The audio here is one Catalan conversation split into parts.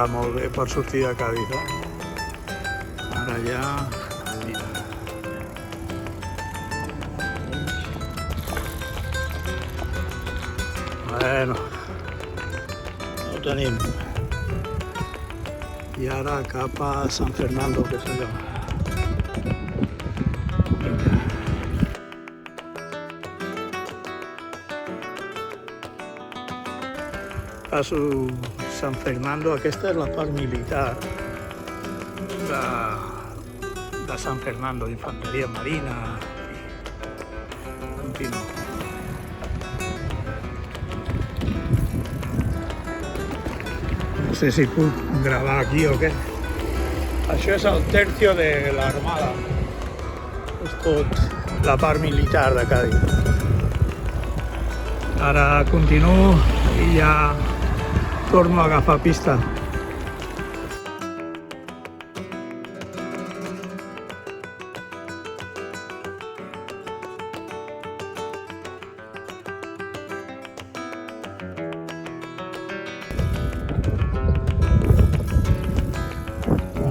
va molt bé per sortir de Cádiz, Ara ja... Mira. Bueno, ho tenim. I ara cap a San Fernando, que és allò. Passo San Fernando, aquesta és la part militar de San Fernando, d'infanteria marina. Continuo. No sé si puc gravar aquí o què. Això és el tercio de l'Armada. És tot la part militar de Cádiz. Ara continuo i ja torno a agafar pista.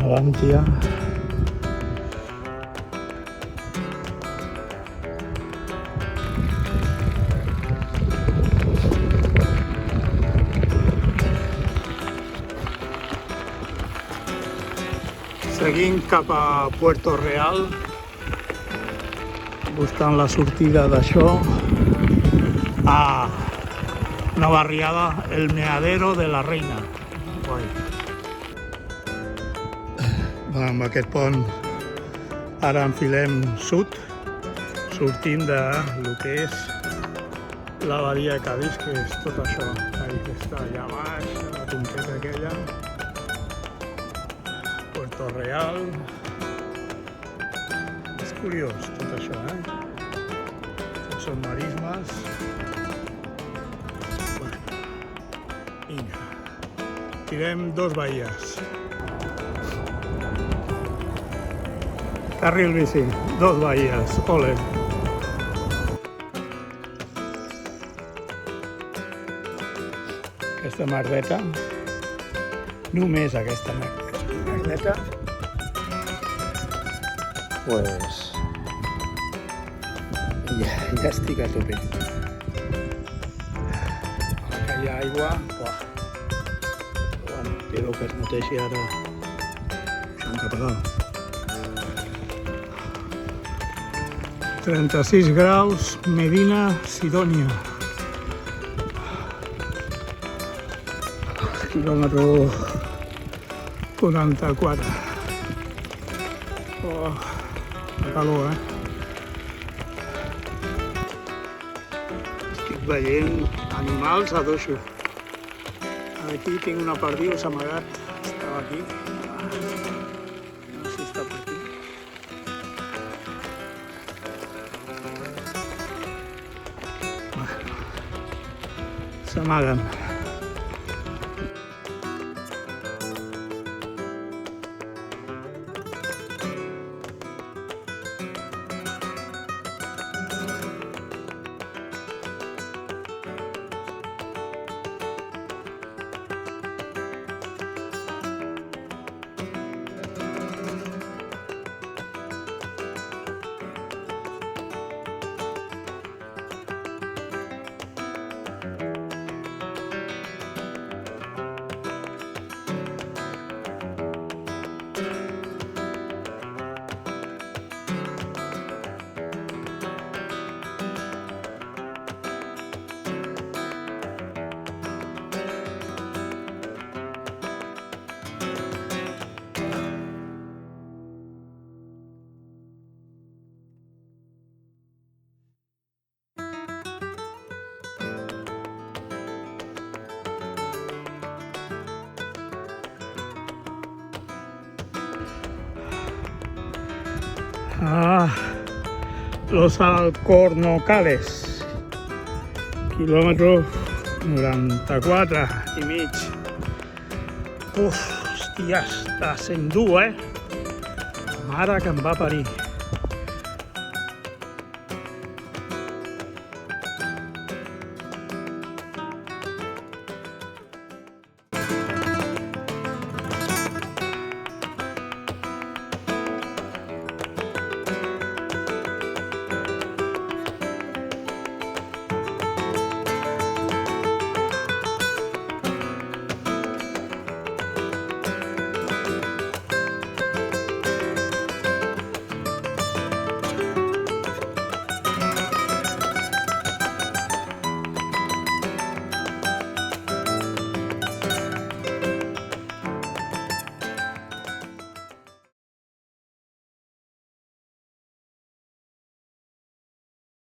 Avanti ja. Seguim cap a Puerto Real, buscant la sortida d'això a una barriada, el Meadero de la Reina. Guai. Amb aquest pont ara enfilem sud, sortint de lo que és la badia de Cádiz, que és tot això. Cádiz està allà baix, la conqueta aquella. Puerto Real. És curiós tot això, Tots són marismes. Bueno, vinga. Tirem 2 bahies. Carril bici, 2 bahies, ole. Aquesta merdeta, només aquesta merdeta, pues ja estic a tope. Ara hi ha aigua, bueno, espero que es noteixi ara cap a dalt. 36 graus, Medina Sidonia. Quilòmetre 44. Oh, la calor, Estic veient animals a doixo. Aquí tinc una perdiu, s'ha amagat. Estava aquí. No sé si està per aquí. S'amaguen. Los Alcornocales, quilòmetre 94 i mig. Hòstia, està sent dur, Mare que em va parir.